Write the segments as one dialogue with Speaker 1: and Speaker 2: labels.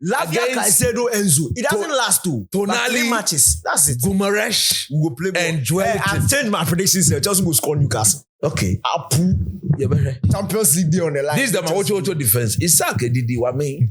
Speaker 1: Lavia, Caicedo, Enzo. It doesn't last too.
Speaker 2: Tonali,
Speaker 1: 3 matches. That's it.
Speaker 2: Gumaresh,
Speaker 1: We will play
Speaker 2: and Joel.
Speaker 1: I've changed my predictions here. Chelsea will score Newcastle.
Speaker 2: Okay.
Speaker 1: Apu.
Speaker 2: Yeah, but
Speaker 1: Champions League day on the line.
Speaker 2: this is the Mawocho defense. Isaac Didi Wame.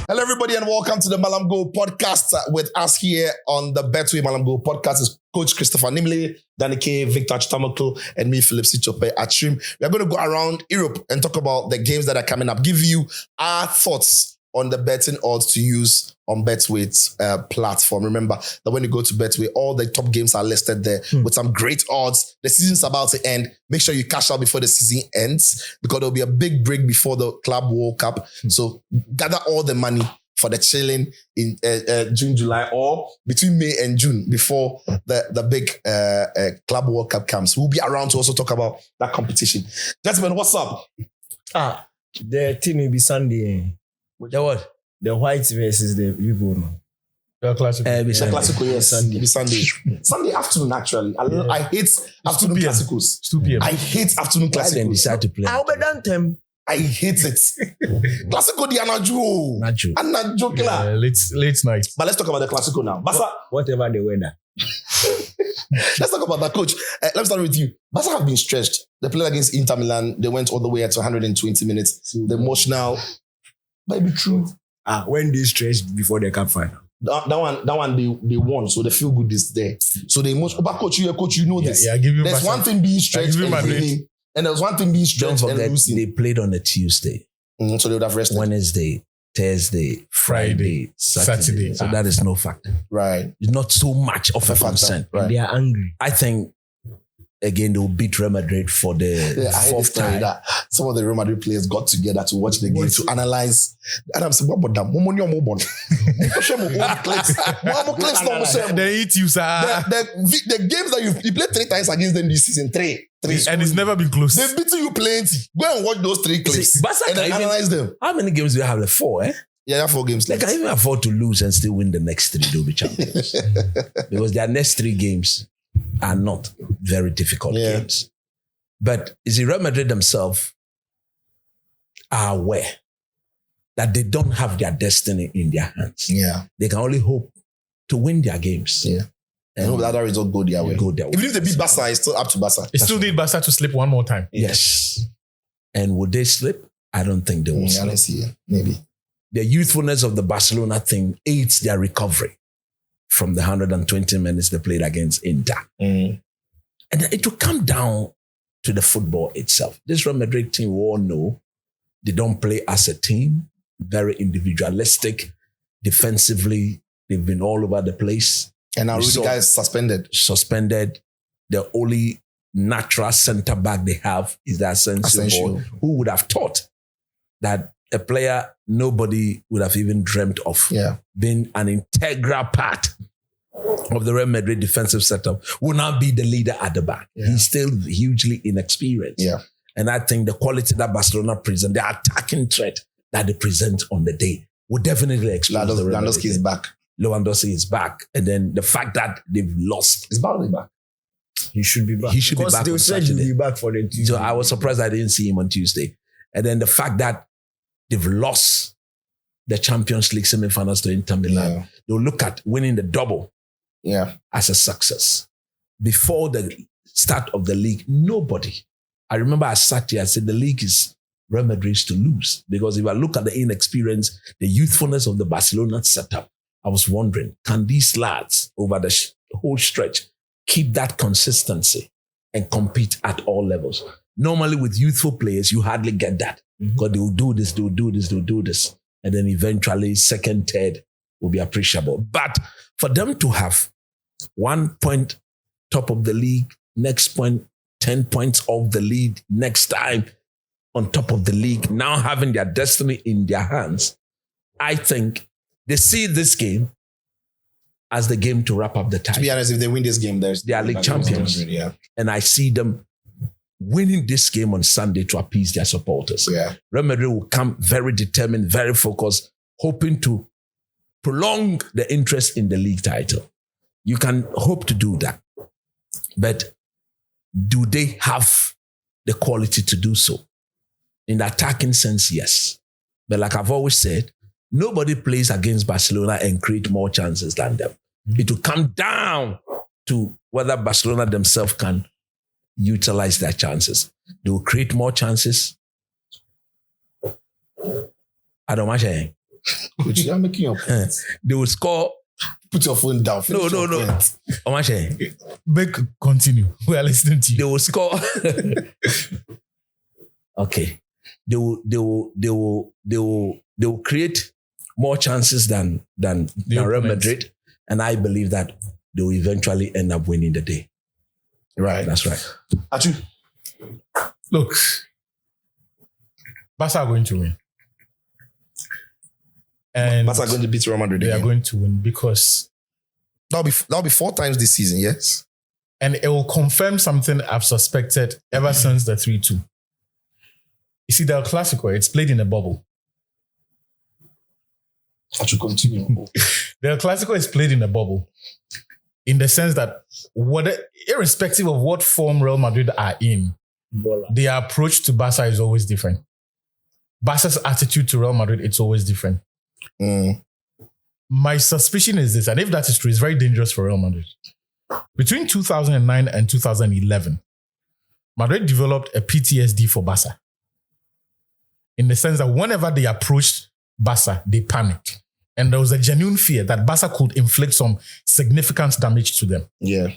Speaker 3: Hello, everybody, and welcome to the Mallam Go podcast. With us here on the Betway Mallam Go podcast is Coach Christopher Nimley, Danny K, Victor Chitamoko, and me, Philip Sichope at Trim. We are going to go around Europe and talk about the games that are coming up, give you our thoughts on the betting odds to use on Betway's platform. Remember that when you go to Betway, all the top games are listed there with some great odds. The season's about to end. Make sure you cash out before the season ends because there'll be a big break before the Club World Cup. So gather all the money for the chilling in June, July, or between May and June before the big Club World Cup comes. We'll be around to also talk about that competition. Gentlemen, what's up?
Speaker 1: The thing will be Sunday.
Speaker 2: The what?
Speaker 1: The whites versus the people.
Speaker 4: The Clásico.
Speaker 3: Clásico, yes.
Speaker 1: Sunday.
Speaker 3: Sunday. Sunday afternoon, actually. I hate afternoon Clásicos.
Speaker 4: 2 p.m.
Speaker 3: I hate afternoon
Speaker 2: I then
Speaker 3: Clásicos.
Speaker 2: decide to play.
Speaker 1: I'll be done them.
Speaker 3: I hate it. Clásico di Anajo.
Speaker 2: Nacho.
Speaker 3: Anajo killer.
Speaker 4: Late night.
Speaker 3: But let's talk about the Clásico now. Barca,
Speaker 1: Whatever the weather.
Speaker 3: let's talk about that, coach. Let me start with you. Barca have been stretched. They played against Inter Milan. They went all the way to 120 minutes. The emotional, maybe true.
Speaker 1: When they stretched before the cup final.
Speaker 3: That one they won, so the feel good is there. So the emotion. But coach, you know this.
Speaker 4: Yeah, give you
Speaker 3: There's one thing being stretched and winning, and there's one thing being
Speaker 2: Don't
Speaker 3: stretched and
Speaker 2: forget,
Speaker 3: losing.
Speaker 2: they played on a Tuesday,
Speaker 3: So they would have rested.
Speaker 2: Wednesday, Thursday, Friday, Saturday. So
Speaker 4: Ah.
Speaker 2: that is no factor.
Speaker 3: Right.
Speaker 2: It's not so much of a
Speaker 3: Factor.
Speaker 2: concern.
Speaker 3: Right.
Speaker 1: They are angry.
Speaker 2: I think, again, they will beat Real Madrid for the
Speaker 3: Yeah, I heard the
Speaker 2: fourth
Speaker 3: story
Speaker 2: time.
Speaker 3: that some of the Real Madrid players got together to watch the game to analyze. And I'm saying, what about them? Mo clips no more.
Speaker 4: They eat you, sir.
Speaker 3: The games that you played 3 times against them this season, three.
Speaker 4: And it's never been close.
Speaker 3: They've beaten you plenty. Go and watch those 3 clips
Speaker 2: See, Barca
Speaker 3: and then
Speaker 2: can even-
Speaker 3: analyze them.
Speaker 2: How many games do you have? Like 4, eh?
Speaker 3: Yeah, that 4 games.
Speaker 2: They can even afford to lose and still win the next 3. They'll be champions. Because their next 3 games are not very difficult games. But is it Real Madrid themselves are aware that they don't have their destiny in their hands.
Speaker 3: Yeah.
Speaker 2: They can only hope to win their games.
Speaker 3: Yeah. And hope that result go their way.
Speaker 2: Go their way.
Speaker 3: Even if they beat Barca, it's still up to Barca.
Speaker 4: It still need Barca to slip one more time.
Speaker 2: Yes. And would they slip? I don't think they will
Speaker 3: I
Speaker 2: slip.
Speaker 3: don't see it. Maybe.
Speaker 2: The youthfulness of the Barcelona thing aids their recovery from the 120 minutes they played against Inter. And then it will come down to the football itself. This Real Madrid team, we all know, they don't play as a team, very individualistic. Defensively, they've been all over the place.
Speaker 3: And now
Speaker 2: We
Speaker 3: Rudiger
Speaker 2: saw-
Speaker 3: is suspended.
Speaker 2: The only natural centre back they have is that Asensio. boy. Who would have thought that a player nobody would have even dreamt of being an integral part of the Real Madrid defensive setup will now be the leader at the back.
Speaker 3: Yeah.
Speaker 2: He's still hugely inexperienced.
Speaker 3: Yeah.
Speaker 2: And I think the quality that Barcelona present, the attacking threat that they present on the day will definitely expose the Real Madrid.
Speaker 3: Lewandowski is back.
Speaker 2: Lewandowski is back. And then the fact that they've lost.
Speaker 3: Is Barley back?
Speaker 1: He should be back.
Speaker 2: He should be
Speaker 1: Because
Speaker 2: back
Speaker 1: they
Speaker 2: on
Speaker 1: said he'll
Speaker 2: Saturday.
Speaker 1: be back for the Tuesday.
Speaker 2: So I was surprised I didn't see him on Tuesday. And then the fact that they've lost the Champions League semifinals to Inter Milan,
Speaker 3: Yeah.
Speaker 2: they'll look at winning the double as a success. Before the start of the league, nobody. I remember I sat here, I said the league is Real Madrid's to lose. Because if I look at the inexperience, the youthfulness of the Barcelona setup, I was wondering, can these lads over the whole stretch keep that consistency and compete at all levels? Normally with youthful players, you hardly get that. Because they will do this, they'll do this, they'll do this. And then eventually second, third will be appreciable. But for them to have 1 point top of the league, next point, 10 points off the lead, next time on top of the league, now having their destiny in their hands, I think they see this game as the game to wrap up the
Speaker 3: To
Speaker 2: tie.
Speaker 3: be honest, if they win this game,
Speaker 2: They are league champions.
Speaker 3: Yeah.
Speaker 2: And I see them winning this game on Sunday to appease their supporters.
Speaker 3: Yeah.
Speaker 2: Real Madrid will come very determined, very focused, hoping to prolong the interest in the league title. You can hope to do that. But do they have the quality to do so? In the attacking sense, yes. But like I've always said, nobody plays against Barcelona and create more chances than them. It will come down to whether Barcelona themselves can utilize their chances. They will create more chances. I don't want to.
Speaker 3: Coach, you're making your point.
Speaker 2: They will score.
Speaker 3: Put your phone down. Finish your point.
Speaker 2: I want to.
Speaker 4: Continue. We are listening to you.
Speaker 2: They will score. Okay. They will create more chances than Real Madrid. And I believe that they will eventually end up winning the day.
Speaker 3: Right.
Speaker 2: That's right.
Speaker 3: Achu.
Speaker 4: Look, Barca are going to win. And
Speaker 3: Barca are going to beat Real Madrid
Speaker 4: they
Speaker 3: again.
Speaker 4: are going to win because...
Speaker 3: That'll be 4 times this season, yes?
Speaker 4: And it will confirm something I've suspected ever since the 3-2. You see, the Clásico, it's played in a bubble.
Speaker 3: Achu, continue.
Speaker 4: The Clásico is played in a bubble. In the sense that irrespective of what form Real Madrid are in, their approach to Barca is always different. Barca's attitude to Real Madrid, it's always different. My suspicion is this, and if that is true, it's very dangerous for Real Madrid. Between 2009 and 2011, Madrid developed a PTSD for Barca. In the sense that whenever they approached Barca, they panicked. And there was a genuine fear that Barca could inflict some significant damage to them.
Speaker 3: Yeah.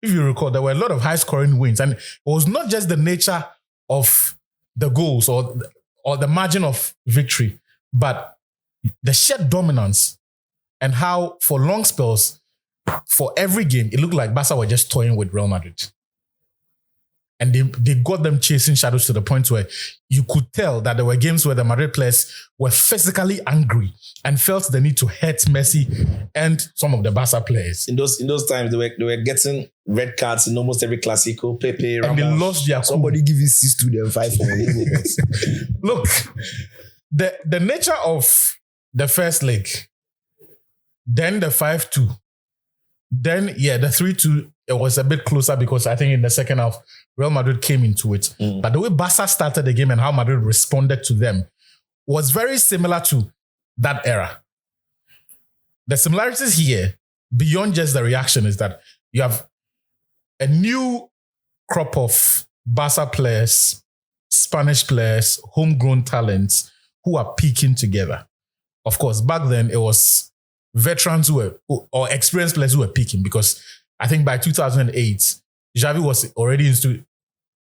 Speaker 4: If you recall, there were a lot of high-scoring wins. And it was not just the nature of the goals or the margin of victory, but the sheer dominance and how for long spells, for every game, it looked like Barca were just toying with Real Madrid. And they got them chasing shadows to the point where you could tell that there were games where the Madrid players were physically angry and felt the need to hurt Messi and some of the Barca players.
Speaker 3: In those times, they were getting red cards in almost every Clásico. Pepe, Ramos.
Speaker 4: And they lost their cool.
Speaker 1: Somebody give you 6 to them, 5 for me.
Speaker 4: Look, the nature of the first leg, then the 5-2, then, the 3-2, it was a bit closer because I think in the second half, Real Madrid came into it. But the way Barca started the game and how Madrid responded to them was very similar to that era. The similarities here, beyond just the reaction, is that you have a new crop of Barca players, Spanish players, homegrown talents who are peaking together. Of course, back then it was veterans or experienced players who were peaking because I think by 2008, Xavi was already into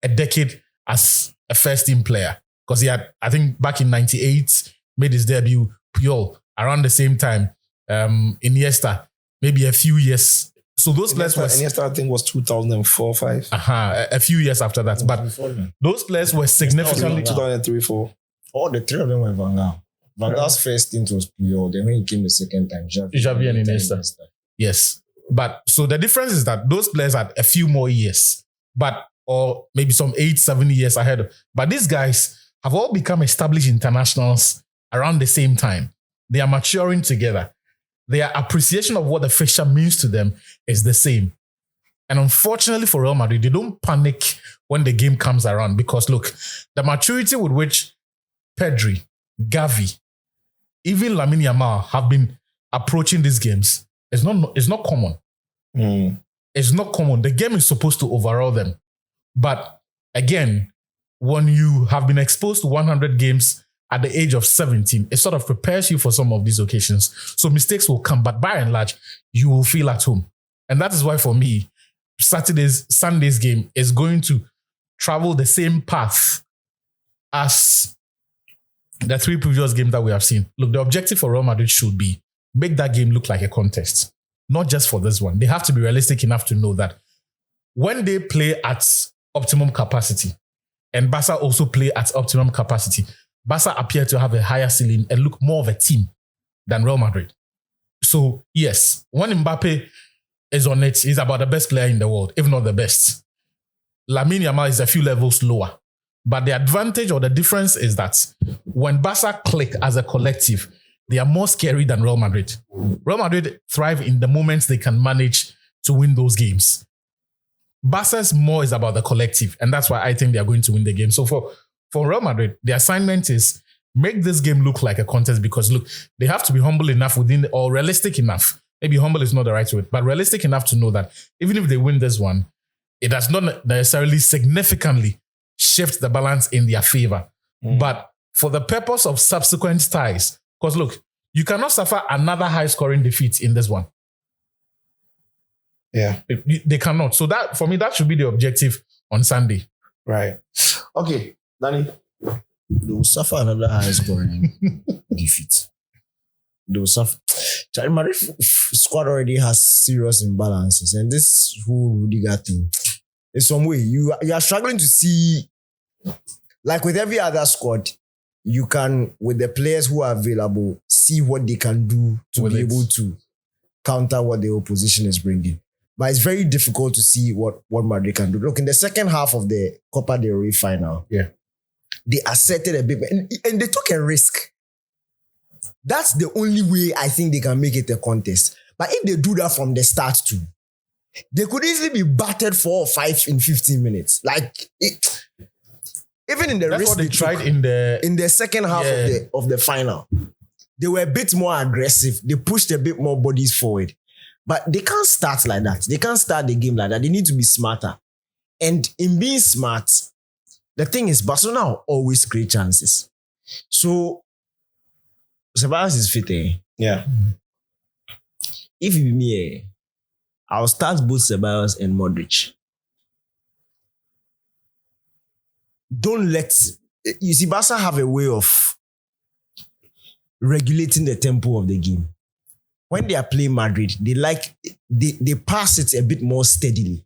Speaker 4: a decade as a first-team player because he had, I think back in 98, made his debut. Puyol, around the same time. Iniesta, maybe a few years. So those players were...
Speaker 3: Iniesta, I think, was 2004-5.
Speaker 4: A few years after that. But those players were significantly...
Speaker 3: 2003-4.
Speaker 1: All the 3 of them were Van Gaal. Van Gaal's first stint was Puyol. Then when he came the second time,
Speaker 4: Xavi and Iniesta. Yes. But so the difference is that those players had a few more years, or maybe some 8-7 years ahead. But these guys have all become established internationals around the same time. They are maturing together. Their appreciation of what the fixture means to them is the same. And unfortunately for Real Madrid, they don't panic when the game comes around because look, the maturity with which Pedri, Gavi, even Lamine Yamal have been approaching these games is not common. It's not common. The game is supposed to overall them. But again, when you have been exposed to 100 games at the age of 17, it sort of prepares you for some of these occasions. So mistakes will come, but by and large, you will feel at home. And that is why for me, Sunday's game is going to travel the same path as the 3 previous games that we have seen. Look, the objective for Real Madrid should be make that game look like a contest. Not just for this one. They have to be realistic enough to know that when they play at optimum capacity and Barca also play at optimum capacity, Barca appear to have a higher ceiling and look more of a team than Real Madrid. So yes, when Mbappe is on it, he's about the best player in the world, if not the best. Lamine Yamal is a few levels lower. But the advantage or the difference is that when Barca click as a collective, they are more scary than Real Madrid. Real Madrid thrive in the moments they can manage to win those games. Barca's more is about the collective, and that's why I think they are going to win the game. So for Real Madrid, the assignment is make this game look like a contest because look, they have to be humble enough or realistic enough. Maybe humble is not the right word, but realistic enough to know that even if they win this one, it does not necessarily significantly shift the balance in their favor. But for the purpose of subsequent ties, because look, you cannot suffer another high-scoring defeat in this one.
Speaker 3: Yeah.
Speaker 4: They cannot. So that, for me, that should be the objective on Sunday.
Speaker 3: Right. Okay, Danny.
Speaker 1: They will suffer another high-scoring defeat. They will suffer. Madrid squad already has serious imbalances, and this whole Rudiger thing, in some way, you are struggling to see, like with every other squad, you can, with the players who are available, see what they can do to be able to counter what the opposition is bringing. But it's very difficult to see what Madrid can do. Look, in the second half of the Copa del Rey final, they asserted a bit, and they took a risk. That's the only way I think they can make it a contest. But if they do that from the start too, they could easily be battered 4 or 5 in 15 minutes. Like, even in the
Speaker 4: That's
Speaker 1: risk
Speaker 4: what they tried in
Speaker 1: the second half of the final, they were a bit more aggressive. They pushed a bit more bodies forward. But they can't start like that. They can't start the game like that. They need to be smarter. And in being smart, the thing is, Barcelona will always create chances. So, Ceballos is fit,
Speaker 3: Yeah.
Speaker 1: If it be me, I'll start both Ceballos and Modric. Don't let... You see, Barca have a way of regulating the tempo of the game. When they are playing Madrid, they pass it a bit more steadily.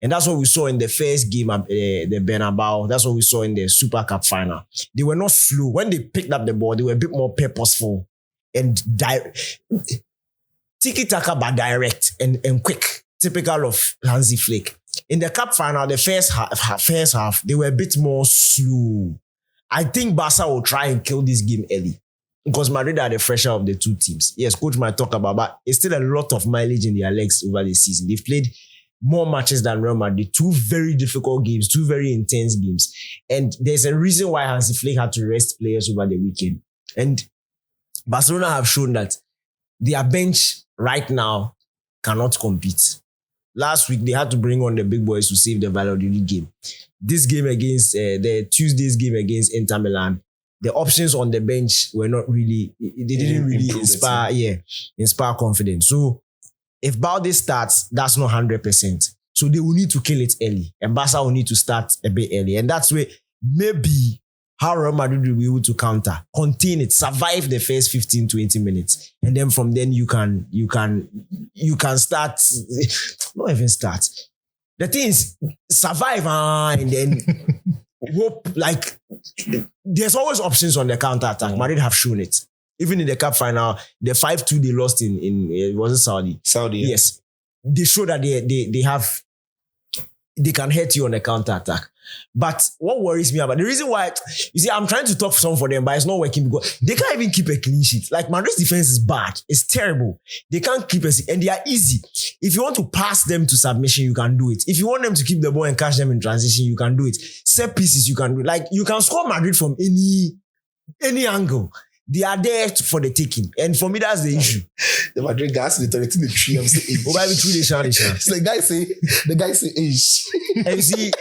Speaker 1: And that's what we saw in the first game at the Bernabeu. That's what we saw in the Super Cup final. They were not slow. When they picked up the ball, they were a bit more purposeful and tiki-taka but direct and quick. Typical of Hansi Flick. In the Cup final, the first half, they were a bit more slow. I think Barca will try and kill this game early. Because Madrid are the fresher of the two teams. Yes, coach might talk about, but it's still a lot of mileage in their legs over the season. They've played more matches than Real Madrid. 2 very difficult games, 2 very intense games. And there's a reason why Hansi Flick had to rest players over the weekend. And Barcelona have shown that their bench right now cannot compete. Last week, they had to bring on the big boys to save the Valladolid game. This game against, the Tuesday's game against Inter Milan, the options on the bench were not really, they didn't really inspire confidence. So if Balde starts, that's not 100%. So they will need to kill it early. And Barca will need to start a bit early. And that's where maybe how Real Madrid will be able to counter, contain it, survive the first 15, 20 minutes. And then from then you can start, not even start. The thing is, survive and then hope, like, there's always options on the counter-attack. Madrid have shown it. Even in the cup final, the 5-2 they lost in was it Saudi?
Speaker 3: Saudi, yeah.
Speaker 1: Yes. They show that they can hurt you on the counter-attack. But what worries me about the reason why, you see, I'm trying to talk some for them, but it's not working because they can't even keep a clean sheet. Like, Madrid's defense is bad. It's terrible. They can't keep a, and they are easy. If you want to pass them to submission, you can do it. If you want them to keep the ball and catch them in transition, you can do it. Set pieces, you can do it. Like, you can score Madrid from any angle. They are there for the taking. And for me, that's the issue.
Speaker 3: The Madrid guys, the 13 tree, I'm saying.
Speaker 1: It's
Speaker 3: the guy say age.
Speaker 1: And you see,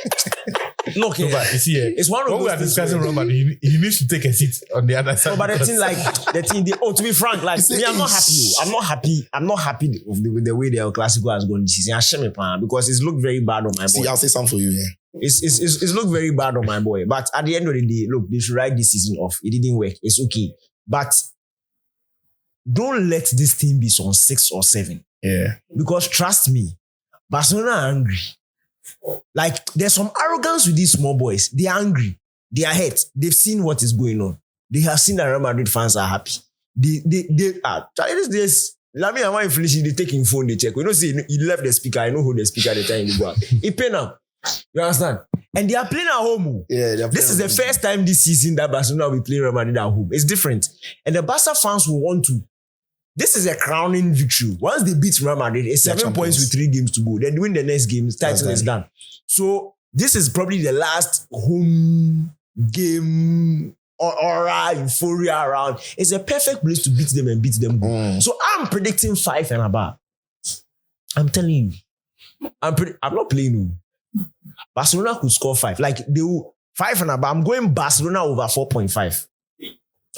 Speaker 1: look, it's one of
Speaker 4: when
Speaker 1: those
Speaker 4: we are discussing Robert, he needs to take a seat on the other side.
Speaker 1: No, but to be frank, like, me, I'm not happy. I'm not happy with the way the Clásico has gone this season. I shame it, because it's looked very bad on my boy.
Speaker 3: See, I'll say something for you, yeah.
Speaker 1: It's looked very bad on my boy. But at the end of the day, look, they should write this season off. It didn't work. It's okay. But don't let this team be on 6 or 7.
Speaker 3: Yeah.
Speaker 1: Because trust me, Barcelona are angry. Like, there's some arrogance with these small boys. They are angry. They are hurt. They've seen what is going on. They have seen that Real Madrid fans are happy. They are. This Lami and my inflation, they taking phone, they check. We don't see he left the speaker. I know who the speaker at the time he go out. He pay now. You understand? And they are playing at home.
Speaker 3: Yeah,
Speaker 1: this is the first time this season that Barcelona will be playing Real Madrid at home. It's different. And the Barca fans will want to. This is a crowning victory. Once they beat Real Madrid, it's 7 points with 3 games to go. Then win the next game, title is done. So this is probably the last home game aura, euphoria around. It's a perfect place to beat them and beat them good. So I'm predicting 5 and above. I'm telling you. I'm not playing you. Barcelona could score 5. Like they will 5 and above. I'm going Barcelona over 4.5.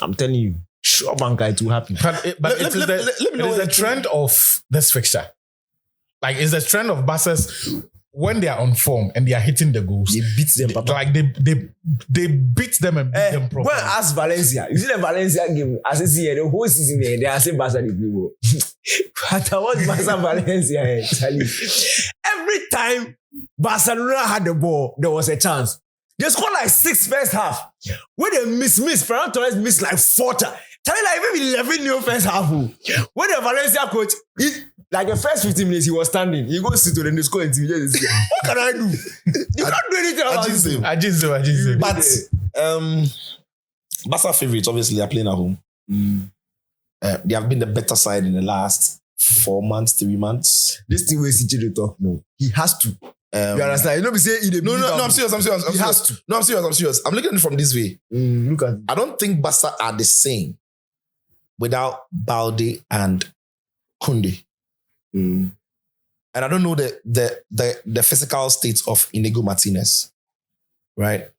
Speaker 1: I'm telling you. Sure, banker, it will happen.
Speaker 4: But it is the trend of this fixture. Like, it's the trend of Barca's when they are on form and they are hitting the goals.
Speaker 1: They beat them, Papa.
Speaker 4: Like, they beat them and beat them properly.
Speaker 1: When I ask Valencia, you see the Valencia game, as I see here, the whole season there, they are saying Barca they play well. But I watch Barca Valencia, Charlie. Every time Barcelona had the ball, there was a chance. They scored like 6 first half. When they miss, Ferran Torres missed like 4 times. Charlie, like maybe 11 new first half. When the Valencia coach, like the first 15 minutes, he was standing. He goes sit to the score and TV. What can I do? You can't do anything about this.
Speaker 4: I just do.
Speaker 3: But Barca favorites obviously are playing at home. They have been the better side in the last 4 months, 3 months.
Speaker 1: This thing where CJ talk, no, he has to. You understand? You know, say
Speaker 3: no, I'm serious.
Speaker 1: He has to.
Speaker 3: No, I'm serious. I'm looking at it from this way.
Speaker 1: Look at it.
Speaker 3: I don't think Barca are the same without Balde and Koundé. And I don't know the physical state of Inigo Martinez, right?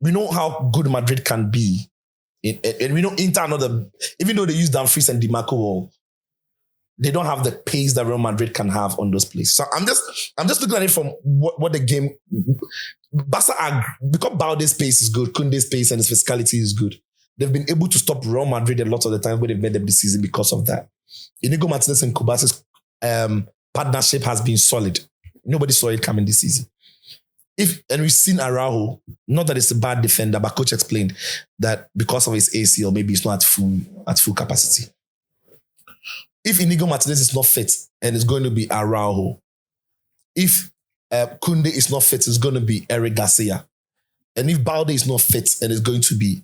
Speaker 3: We know how good Madrid can be. And we know Inter, even though they use Dumfries and Di Marco, they don't have the pace that Real Madrid can have on those plays. So I'm just looking at it from what the game. Barca are, because Balde's pace is good, Koundé's pace and his physicality is good. They've been able to stop Real Madrid a lot of the time when they've made them this season because of that. Inigo Martinez and Kubasi's partnership has been solid. Nobody saw it coming this season. And we've seen Araujo, not that it's a bad defender, but coach explained that because of his ACL, maybe it's not at full capacity. If Inigo Martinez is not fit and it's going to be Araujo, if Koundé is not fit, it's going to be Eric Garcia. And if Balde is not fit and it's going to be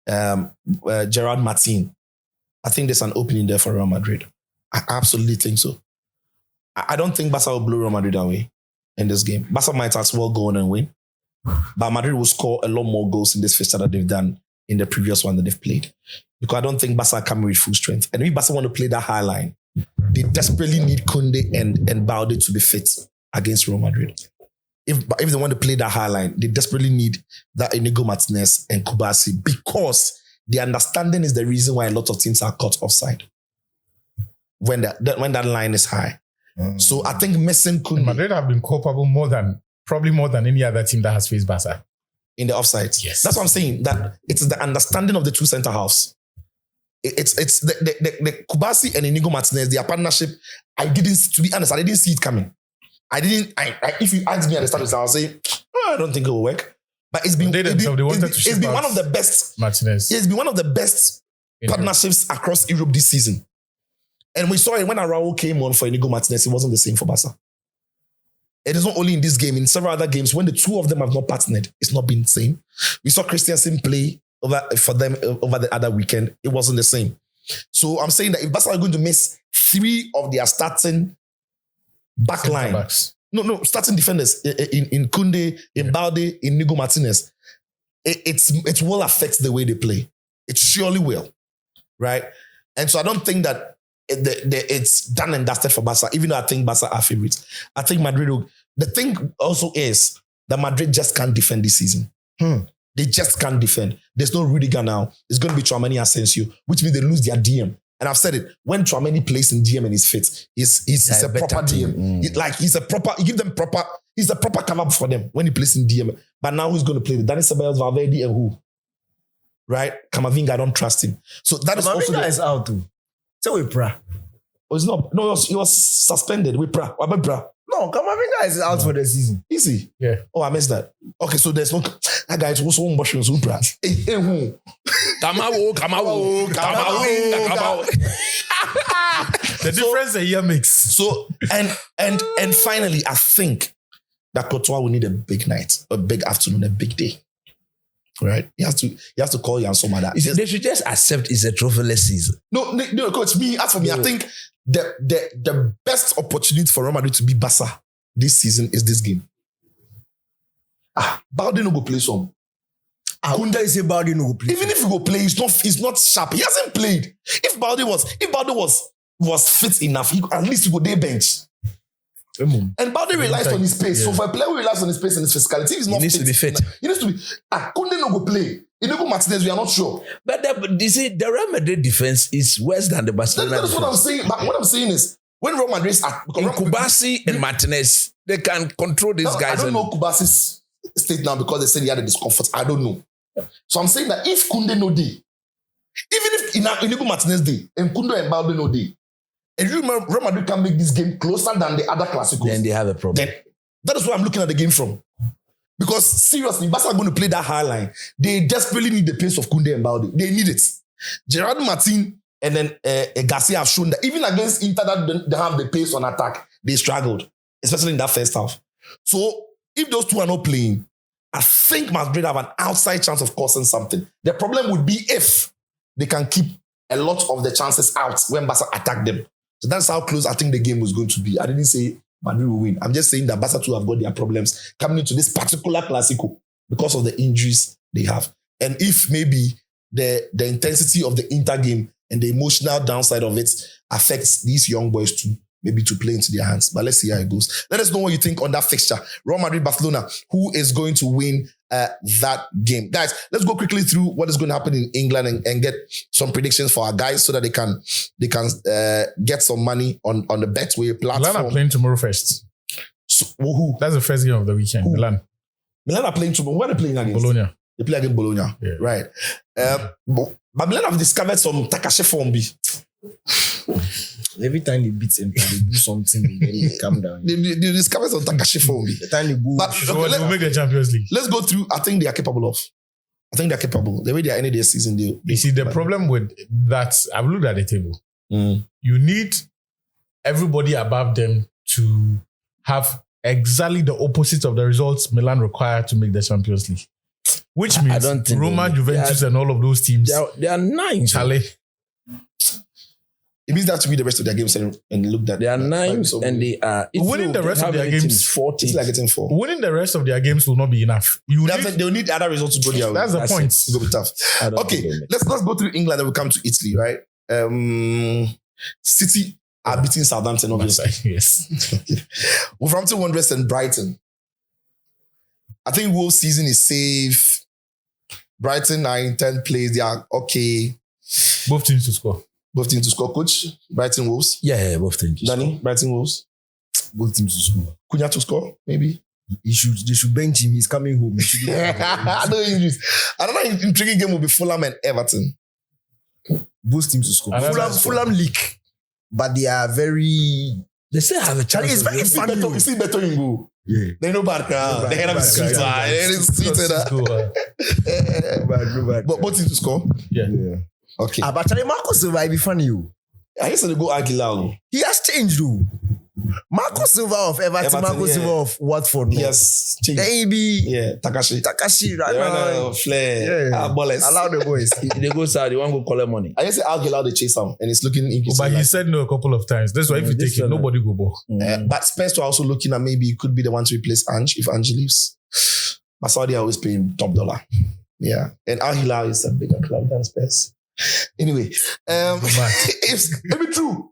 Speaker 3: Gerard Martin, I think there's an opening there for Real Madrid. I absolutely think so. I don't think Barca will blow Real Madrid away in this game. Barca might as well go on and win, but Madrid will score a lot more goals in this fixture that they've done in the previous one that they've played. Because I don't think Barca can with full strength. And if Barca want to play that high line, they desperately need Koundé and Balde to be fit against Real Madrid. If they want to play that high line, they desperately need that Inigo Martinez and Kubasi, because the understanding is the reason why a lot of teams are caught offside when that line is high. So I think missing Koundé.
Speaker 4: Madrid have been culpable probably more than any other team that has faced Barca
Speaker 3: in the offside.
Speaker 4: Yes,
Speaker 3: that's what I'm saying. That it's the understanding of the two centre halves. It's the Kubasi and Inigo Martinez, their partnership. To be honest, I didn't see it coming. If you ask me at the start, I'll say, I don't think it will work. But it's been one of the best.
Speaker 4: Martinez.
Speaker 3: It's been one of the best partnerships across Europe this season. And we saw it when Araujo came on for Inigo Martinez, it wasn't the same for Barca. It is not only in this game, in several other games, when the two of them have not partnered, it's not been the same. We saw Christensen play for them over the other weekend. It wasn't the same. So I'm saying that if Barca are going to miss 3 of their starting backline, starting defenders in Koundé, in Balde, in Inigo Martinez, it will affect the way they play. It surely will, right? And so I don't think that it's done and dusted for Barca, even though I think Barca are favorites. I think Madrid will. The thing also is that Madrid just can't defend this season. They just can't defend. There's no Rudiger now. It's going to be Tchouaméni Asensio, which means they lose their DM. And I've said it, when Tchouaméni plays in DM and he's fit, he's a proper DM. He's a proper cover for them when he plays in DM. But now who's going to play? Dani Ceballos, Valverde, and who? Right? Camavinga, I don't trust him. So that is also...
Speaker 1: Camavinga is out too. So with Pra.
Speaker 3: Oh, it's not. No, he was suspended with Pra. What about Pra?
Speaker 1: No, Camavinga is out for the season.
Speaker 3: Easy.
Speaker 4: Yeah.
Speaker 3: Oh, I missed that. Okay, so there's no... That guy is also one bushing with Pra. Hey, who? Kamawo.
Speaker 4: The difference here makes.
Speaker 3: So, and finally, I think that Courtois will need a big night, a big afternoon, a big day. Right? He has to call Jan Sommer that.
Speaker 2: They should just accept it's a trophyless season.
Speaker 3: No, coach, as for me, I think the best opportunity for Real Madrid to beat Barca this season is this game. Balde no go play some.
Speaker 1: Kunde is a Balde no go play.
Speaker 3: Even if he go play, he's not sharp. He hasn't played. If Balde was fit enough, at least he go day bench. And Balde relies on his pace. So for a player who relies on his pace and his physicality, he's not
Speaker 2: He needs to be fit.
Speaker 3: He needs to be. Kunde no go play. Inigo Martinez, we are not sure.
Speaker 2: But you see, the Real Madrid defense is worse than the Barcelona.
Speaker 3: That's what I'm saying. But what I'm saying is, when Real Madrid is
Speaker 2: Kubasi and Martinez, they can control these guys.
Speaker 3: I don't know Kubasi's state now because they said he had a discomfort. I don't know. So I'm saying that if Kunde no day, even if Inigo Martinez day and Kunde and Balde no day, and you remember Real Madrid can make this game closer than the other Clásicos,
Speaker 2: then they have a problem.
Speaker 3: That is where I'm looking at the game from. Because seriously, Barca are going to play that high line. They desperately need the pace of Kunde and Balde. They need it. Gerard Martin and then Garcia have shown that even against Inter that they have the pace on attack, they struggled, especially in that first half. So if those two are not playing, I think Madrid have an outside chance of causing something. The problem would be if they can keep a lot of the chances out when Barca attack them. So that's how close I think the game was going to be. I didn't say Madrid will win. I'm just saying that Barca too have got their problems coming into this particular Clásico because of the injuries they have. And if maybe the intensity of the Inter game and the emotional downside of it affects these young boys too, maybe to play into their hands. But let's see how it goes. Let us know what you think on that fixture. Real Madrid, Barcelona, who is going to win that game? Guys, let's go quickly through what is going to happen in England and get some predictions for our guys so that they can get some money on the Betway platform.
Speaker 4: Milan are playing tomorrow first.
Speaker 3: So, who?
Speaker 4: That's the first game of the weekend.
Speaker 3: Who?
Speaker 4: Milan
Speaker 3: Are playing tomorrow. Where are they playing against?
Speaker 4: Bologna.
Speaker 3: They play against Bologna. Yeah. Right. But Milan have discovered some Takashi form.
Speaker 1: Every time they beat him, they do something, then they calm down.
Speaker 3: They discovered some Takashi form.
Speaker 1: The time they go,
Speaker 3: But
Speaker 4: We'll make the Champions League.
Speaker 3: let's go through. I think they are capable of. The way they are ending their season,
Speaker 4: You see, the problem with that, I've looked at the table. You need everybody above them to have exactly the opposite of the results Milan require to make the Champions League. Which means Roma, Juventus, and all of those teams.
Speaker 2: They are 9.
Speaker 4: Charlie.
Speaker 3: It means they have to read the rest of their games and look at.
Speaker 2: They are 9 and they are
Speaker 4: winning the rest of their games.
Speaker 2: 40.
Speaker 3: It's like getting 4.
Speaker 4: Winning the rest of their games will not be enough.
Speaker 3: They'll need other results to go their way.
Speaker 4: That's the point.
Speaker 3: It's going to be tough. Okay, let's go through England and we'll come to Italy, right? City are beating Southampton, obviously.
Speaker 4: Yes.
Speaker 3: Wolverhampton Wanderers and Brighton. I think Wolves' season is safe. Brighton are in 10th place. They are okay.
Speaker 4: Both teams to score.
Speaker 3: Both teams to score. Coach, Brighton Wolves.
Speaker 2: Yeah, both teams.
Speaker 3: Danny, Brighton Wolves.
Speaker 1: both teams to score.
Speaker 3: Cunha to score, maybe.
Speaker 1: They should bench him. He's coming home.
Speaker 3: Another intriguing game will be Fulham and Everton.
Speaker 1: Both teams to score. Fulham leak, but they are very.
Speaker 2: They still have a chance.
Speaker 1: It's very funny.
Speaker 3: You see better in goal.
Speaker 1: Yeah.
Speaker 3: They know Barca. They have a sweet. But both teams to score.
Speaker 4: Yeah.
Speaker 3: Okay.
Speaker 1: But Marco Silva will be funny.
Speaker 3: I guess they go Aguilar.
Speaker 1: He has changed, though. Marco Silva of Everton, Marco Silva of Watford.
Speaker 3: Yes, changed.
Speaker 1: Takashi, right now.
Speaker 3: Flair.
Speaker 1: Allow the boys.
Speaker 2: They go south, they want to go collect money.
Speaker 3: I guess Aguilar they chase him, and it's looking interesting.
Speaker 4: But he said no a couple of times. That's why if you take it, nobody go ball.
Speaker 3: But Spurs were also looking at maybe it could be the one to replace Ange if Ange leaves. But Saudi are always paying top dollar. Yeah, and Al Hilal is a bigger club than Spurs. Anyway, it's maybe true.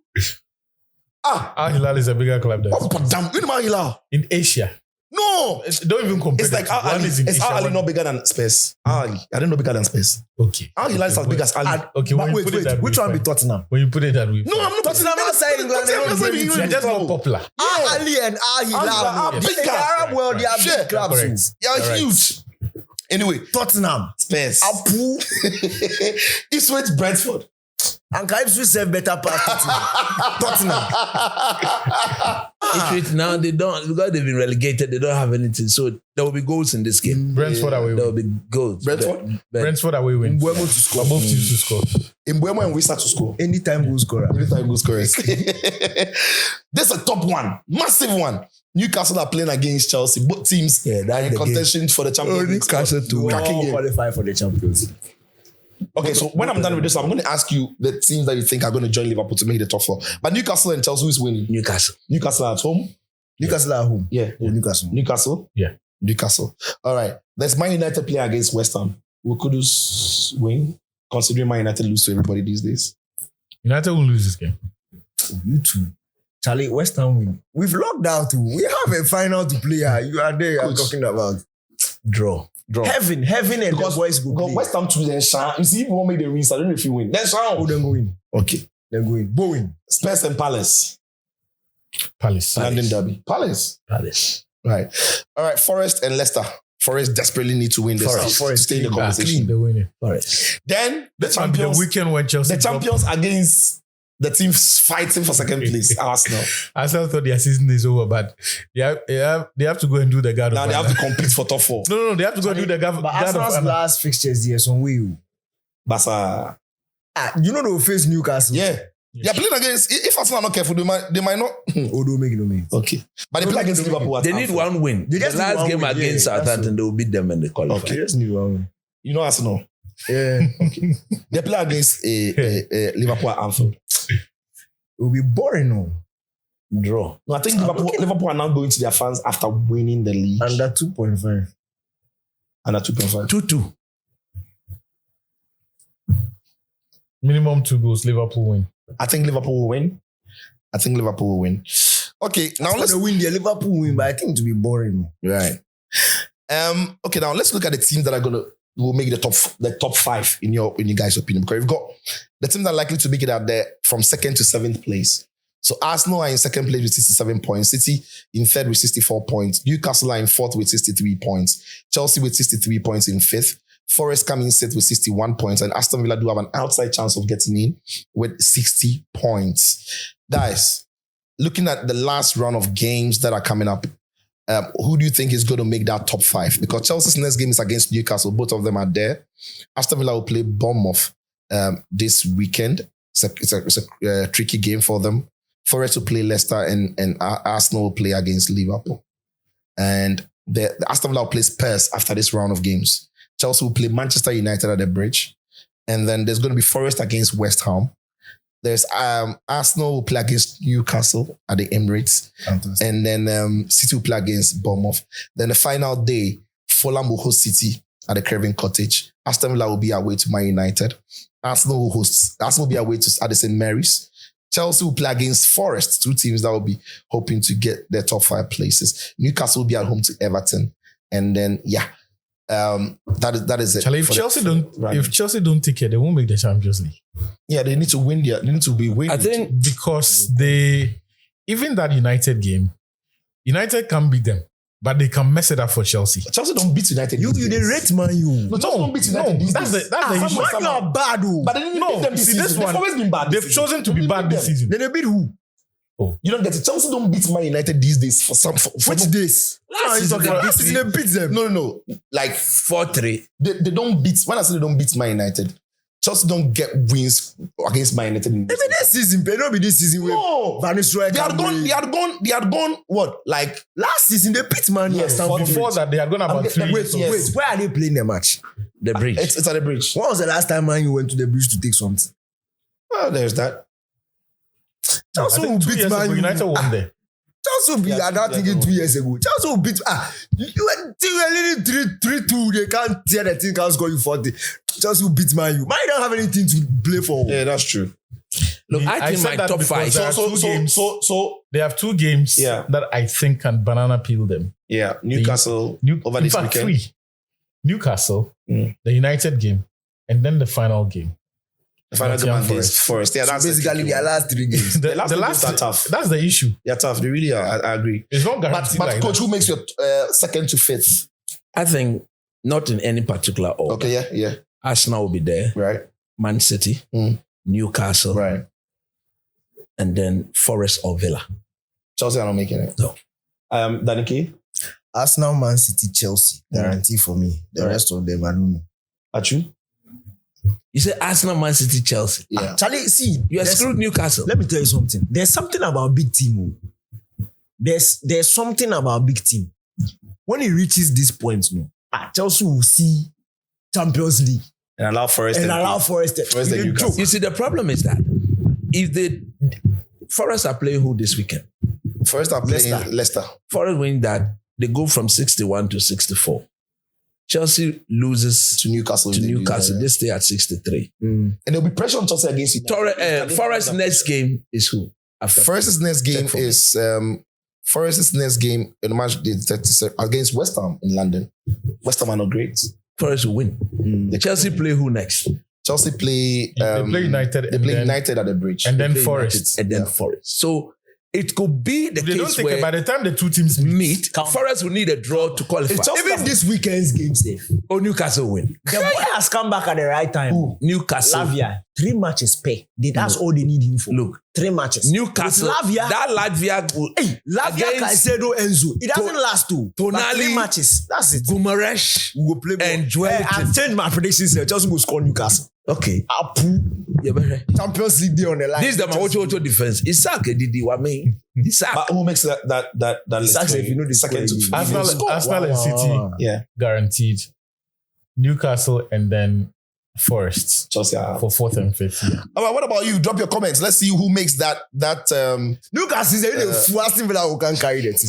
Speaker 4: Al Hilal is a bigger club than
Speaker 3: damn, you know Al Hilal
Speaker 4: in Asia.
Speaker 3: No,
Speaker 4: don't even compare.
Speaker 3: It's like Al Ali. Is Al Ali not bigger than Spurs? Al Ali, I don't know bigger than Spurs.
Speaker 4: Okay.
Speaker 3: Al Hilal is as big as Ali.
Speaker 4: Okay,
Speaker 1: but wait, which one be Tottenham?
Speaker 4: When you put it that way.
Speaker 3: No, I'm not
Speaker 1: Tottenham outside England.
Speaker 4: They're just more popular.
Speaker 1: Al Ali and Al Hilal are bigger. In the Arab world, they are big clubs.
Speaker 3: They are huge. Anyway,
Speaker 1: Tottenham,
Speaker 3: Spurs,
Speaker 1: Apu,
Speaker 3: Ipswich, Brentford.
Speaker 1: And Ipswich serve better past Tottenham.
Speaker 2: Ipswich now they don't, because they've been relegated. They don't have anything, so there will be goals in this game.
Speaker 4: Brentford away.
Speaker 2: There will be goals.
Speaker 3: Brentford
Speaker 4: away win.
Speaker 1: Mbuemo to score.
Speaker 4: Both teams to score.
Speaker 3: Mbuemo and Wisa to score.
Speaker 1: Anytime goal scorer.
Speaker 3: Anytime goal scorer. This is a top one, massive one. Newcastle are playing against Chelsea. Both teams in contention for the Champions League.
Speaker 1: Newcastle to qualify for the Champions League.
Speaker 3: Okay, so when I'm done with this, I'm going to ask you the teams that you think are going to join Liverpool to make the top four. But Newcastle and Chelsea, who is winning?
Speaker 2: Newcastle.
Speaker 3: Newcastle at home?
Speaker 1: Newcastle at home.
Speaker 3: Yeah.
Speaker 1: Newcastle.
Speaker 3: Newcastle?
Speaker 4: Yeah.
Speaker 3: Newcastle. All right. There's Man United playing against West Ham. Will Kudus win? Considering Man United lose to everybody these days.
Speaker 4: United will lose this game.
Speaker 1: You too. Charlie, West Ham win. We've locked out. We have a final to play. You are there. I'm talking about draw. Heaven, and
Speaker 3: because
Speaker 1: the boys go play.
Speaker 3: West Ham to then Shan. You see, if you want me to win, I don't know if you win. Then Shan.
Speaker 1: Oh, then go win.
Speaker 3: Okay.
Speaker 1: Then go in. Bowen.
Speaker 3: Spurs and Palace. London derby. Palace. Right. All right. Forest and Leicester. Forest desperately need to win this to stay in the conversation.
Speaker 4: They're winning.
Speaker 1: Forest.
Speaker 3: Then the
Speaker 4: The
Speaker 3: champions.
Speaker 4: weekend when Chelsea
Speaker 3: The champions against the teams fighting for second place. Arsenal.
Speaker 4: Arsenal thought their season is over, but they have to go and do the guard.
Speaker 3: Now they have to compete for top 4.
Speaker 4: No, they have to go and do the guard.
Speaker 1: But Arsenal's last fixtures here, so we.
Speaker 3: Barca.
Speaker 1: You know they will face Newcastle.
Speaker 3: Yeah. They are playing against. If Arsenal are not careful, they might not.
Speaker 1: Oh, don't make it.
Speaker 3: Okay. But they play against Liverpool.
Speaker 2: They need one win.
Speaker 1: They
Speaker 2: The
Speaker 1: just need
Speaker 2: last
Speaker 1: one
Speaker 2: game
Speaker 1: win,
Speaker 2: against
Speaker 1: yeah,
Speaker 2: Southampton, they will beat them in the qualifier.
Speaker 3: Okay.
Speaker 1: They just need one win.
Speaker 3: You know Arsenal.
Speaker 1: Yeah.
Speaker 3: They play against Liverpool at Anfield.
Speaker 1: It will be boring, no.
Speaker 2: Draw.
Speaker 3: No, I think Liverpool are now going to their fans after winning the league.
Speaker 1: Under 2.5.
Speaker 3: Under 2.5.
Speaker 2: 2-2.
Speaker 4: Minimum 2 goals, Liverpool win.
Speaker 3: I think Liverpool will win. Okay, now let's
Speaker 1: win. The Liverpool win, but I think it will be boring.
Speaker 3: right. Okay, now let's look at the teams that are will make the top 5 in your guys' opinion. Because we've got the teams that are likely to make it out there from 2nd to 7th place. So Arsenal are in 2nd place with 67 points. City in 3rd with 64 points. Newcastle are in 4th with 63 points. Chelsea with 63 points in 5th. Forest coming in 6th with 61 points. And Aston Villa do have an outside chance of getting in with 60 points. Guys, looking at the last round of games that are coming up, who do you think is going to make that top 5? Because Chelsea's next game is against Newcastle. Both of them are there. Aston Villa will play Bournemouth this weekend. It's a tricky game for them. Forest will play Leicester and Arsenal will play against Liverpool. And the Aston Villa will play Spurs after this round of games. Chelsea will play Manchester United at the Bridge. And then there's going to be Forest against West Ham. There's Arsenal will play against Newcastle at the Emirates. Fantastic. And then City will play against Bournemouth. Then the final day, Fulham will host City at the Craven Cottage. Aston Villa will be away to Man United. Arsenal will be away to at the St. Mary's. Chelsea will play against Forest, 2 teams that will be hoping to get their top 5 places. Newcastle will be at home to Everton. And then, that is it.
Speaker 4: Charlie, if Chelsea don't take it, they won't make the Champions League.
Speaker 3: Yeah, they need to win. They need to be winning.
Speaker 2: I think
Speaker 4: because even that United game, United can beat them, but they can mess it up for Chelsea.
Speaker 3: Chelsea don't beat United.
Speaker 1: You they rate Man U.
Speaker 3: No, Chelsea don't beat United.
Speaker 4: That's the issue.
Speaker 1: Man U are bad, though.
Speaker 3: But they didn't beat them this season. They've always been bad.
Speaker 4: They've chosen to be bad this season.
Speaker 1: Then they beat who?
Speaker 3: Oh, you don't get it. Chelsea don't beat Man United these days for
Speaker 1: Which days? Last season they beat them.
Speaker 3: No. Like
Speaker 2: 4-3.
Speaker 3: They don't beat. When I say they don't beat Man United, Chelsea don't get wins against Man United.
Speaker 1: Even this season, but not be this season.
Speaker 3: No,
Speaker 1: Van Nistelrooy
Speaker 3: They had gone. What? Like
Speaker 1: last season they beat Man U.
Speaker 3: Yes,
Speaker 4: Before that, they had gone about 3 years.
Speaker 3: Yes.
Speaker 1: Where are they playing the match?
Speaker 2: The Bridge.
Speaker 3: It's at the Bridge.
Speaker 1: When was the last time Man U went to the Bridge to take something?
Speaker 3: Well, there's that.
Speaker 1: Chelsea will beat Man U.
Speaker 4: United won there.
Speaker 1: Chelsea will beat. I'm not thinking 2 years ago. Chelsea will beat. You were leading 3-2. They can't tear the thing. Can't score you 40. Chelsea will beat Man U. Man U don't have anything to play for.
Speaker 3: Yeah, that's true.
Speaker 2: Look, I think my top 5.
Speaker 3: So
Speaker 4: they have 2 games
Speaker 3: Yeah.
Speaker 4: that I think can banana peel them.
Speaker 3: yeah, Newcastle over
Speaker 4: in
Speaker 3: this
Speaker 4: fact,
Speaker 3: weekend.
Speaker 4: 3. Newcastle, the United game, and then the final game.
Speaker 3: The final game
Speaker 4: Nottingham
Speaker 3: against Forest. Yeah, that's
Speaker 1: Basically, their last 3 games.
Speaker 3: The last games are tough.
Speaker 4: That's the issue.
Speaker 3: They're tough. They really are. I agree.
Speaker 4: It's not guaranteed.
Speaker 3: But
Speaker 4: like
Speaker 3: coach,
Speaker 4: that.
Speaker 3: who makes your 2nd to 5th?
Speaker 2: I think not in any particular order.
Speaker 3: Okay, yeah.
Speaker 2: Arsenal will be there.
Speaker 3: Right.
Speaker 2: Man City, Newcastle,
Speaker 3: Right.
Speaker 2: and then Forest or Villa.
Speaker 3: Chelsea are not making it.
Speaker 2: No.
Speaker 3: Danny K?
Speaker 1: Arsenal, Man City, Chelsea. Guarantee for me. The rest of them, I don't know.
Speaker 3: Achu?
Speaker 2: You say Arsenal, Man City, Chelsea.
Speaker 3: Yeah.
Speaker 1: Charlie, see.
Speaker 2: You exclude Newcastle.
Speaker 1: Let me tell you something. There's something about big team. There's something about big team. When it reaches this point, Chelsea will see Champions League.
Speaker 3: And allow Forest.
Speaker 1: And allow Forest.
Speaker 3: Forest and Newcastle.
Speaker 2: You see, the problem is that if the Forest are playing who this weekend?
Speaker 3: Forest are playing Leicester.
Speaker 2: Forest win that, they go from 61 to 64. Chelsea loses
Speaker 3: to Newcastle.
Speaker 2: They stay at 63.
Speaker 3: And there'll be pressure on Chelsea against United.
Speaker 2: Forest's next game is who?
Speaker 3: Forest's next game is Forest's next game in the match against West Ham in London. West Ham are not great.
Speaker 2: Forest will win. Chelsea play who next?
Speaker 3: Chelsea play.
Speaker 4: They play United.
Speaker 3: They play United at the Bridge.
Speaker 4: And then Forest.
Speaker 2: And then Forest. So it could be the case where
Speaker 4: by the time the two teams
Speaker 2: meet, Forest will need a draw to qualify.
Speaker 1: Even this weekend's game safe.
Speaker 2: Or Newcastle win.
Speaker 1: The boy has come back at the right time.
Speaker 2: Newcastle.
Speaker 1: Lavia, 3 matches pay. That's all they need him for.
Speaker 2: Look,
Speaker 1: 3 matches.
Speaker 2: Newcastle.
Speaker 1: Lavia,
Speaker 2: that Latvia will.
Speaker 1: Lavia, Caicedo, Enzo. It doesn't last too.
Speaker 2: Tonali,
Speaker 1: 3 matches. That's it.
Speaker 2: Gumaresh
Speaker 1: We will play
Speaker 2: and Joel.
Speaker 1: I've changed my predictions here. Chelsea will score Newcastle.
Speaker 2: Okay.
Speaker 1: Champions League day on the line.
Speaker 2: This is the Mawocho defense. Isaac Didi Wame. Isaac.
Speaker 3: But who makes that
Speaker 1: Isaac, if you know the
Speaker 3: second to
Speaker 4: Arsenal and City, guaranteed. Newcastle and then Forest
Speaker 3: Chelsea
Speaker 4: for 4th and 5th. Yeah.
Speaker 3: All right, what about you? Drop your comments. Let's see who makes that.
Speaker 1: Newcastle is a Aston Villa who can carry that.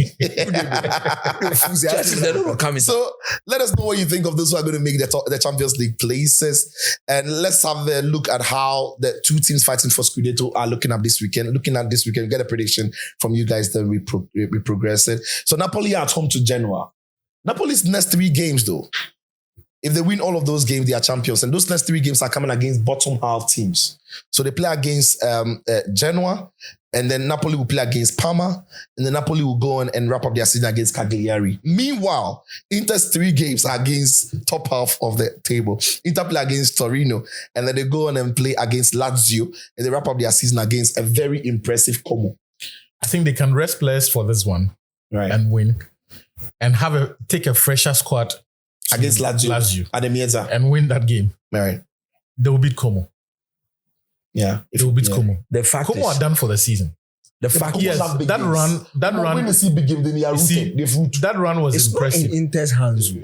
Speaker 3: So let us know what you think of those who are going to make the Champions League places, and let's have a look at how the 2 teams fighting for Scudetto are looking at this weekend. Get a prediction from you guys. Then we progress it. So Napoli are at home to Genoa. Napoli's next 3 games though. If they win all of those games, they are champions. And those next 3 games are coming against bottom half teams. So they play against Genoa, and then Napoli will play against Parma, and then Napoli will go on and wrap up their season against Cagliari. Meanwhile, Inter's 3 games are against top half of the table. Inter play against Torino, and then they go on and play against Lazio, and they wrap up their season against a very impressive Como.
Speaker 4: I think they can rest players for this one,
Speaker 3: right,
Speaker 4: and win, and take a fresher squad
Speaker 3: against Lazio at the Mieza
Speaker 4: and win that game.
Speaker 3: Right.
Speaker 4: They will beat Como.
Speaker 3: Yeah.
Speaker 4: They will beat Como.
Speaker 2: The fact
Speaker 4: Como are done for the season.
Speaker 2: The fact
Speaker 4: yes, that run.
Speaker 3: When they see big game, then they are rooted.
Speaker 4: That run was impressive.
Speaker 1: Not in Inter's hands.
Speaker 3: No,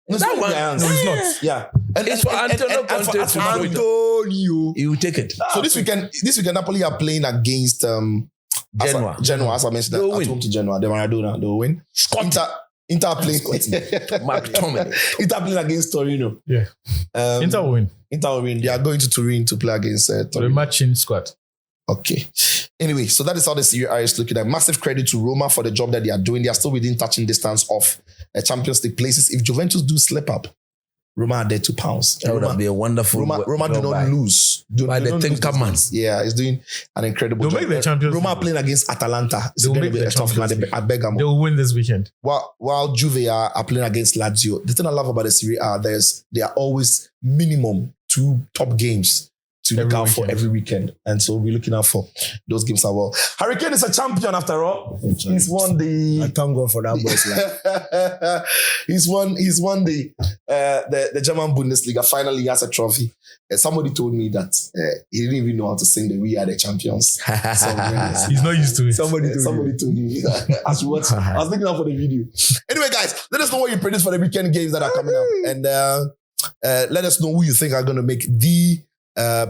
Speaker 3: it's not. Yeah. And
Speaker 2: it's for Antonio Conte to
Speaker 1: Antonio.
Speaker 2: You take it.
Speaker 3: So this weekend, Napoli are playing against Genoa, as I mentioned, at home to Genoa. The Maradona, they will win. Inter playing Inter playing against Torino.
Speaker 4: Yeah. Inter will win.
Speaker 3: They are going to Turin to play against Torino.
Speaker 4: The matching squad.
Speaker 3: Okay. Anyway, so that is how the Serie A is looking at. Massive credit to Roma for the job that they are doing. They are still within touching distance of Champions League places. If Juventus do slip up, Roma are there £2.
Speaker 2: That would be a wonderful.
Speaker 3: Roma do not lose.
Speaker 2: By the thinker man.
Speaker 3: Yeah, it's doing an incredible job.
Speaker 4: Make the Champions
Speaker 3: Roma playing against Atalanta.
Speaker 4: They'll make the Champions League.
Speaker 3: At Bergamo.
Speaker 4: They will win this weekend.
Speaker 3: While Juve are playing against Lazio. The thing I love about the Serie A, there are always minimum 2 top games to look out for every weekend. And so we're looking out for those games as well. Hurricane is a champion after all. He's won the...
Speaker 1: I thank God for that boy's life.
Speaker 3: He's won the German Bundesliga. Finally, he has a trophy. Somebody told me that he didn't even know how to sing the "We Are the Champions."
Speaker 4: He's not used to it.
Speaker 3: Somebody told me as we watched. I was looking out for the video. Anyway, guys, let us know what you predict for the weekend games that are coming up, and let us know who you think are going to make the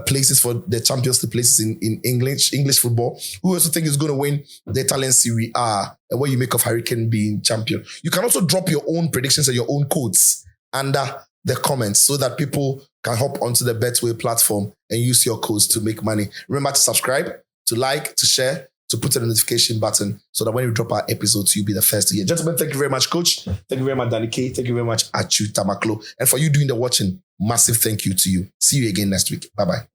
Speaker 3: places for the Champions League places in English football. Who also think is going to win the Italian Serie A, and what you make of Hurricane being champion. You can also drop your own predictions and your own codes under the comments so that people can hop onto the Betway platform and use your codes to make money. Remember to subscribe, to like, to share, to put a notification button so that when we drop our episodes, you'll be the first to hear. Gentlemen, thank you very much, Coach. Thank you very much, Danny K. Thank you very much, Achu Tamaklo. And for you doing the watching, massive thank you to you. See you again next week. Bye-bye.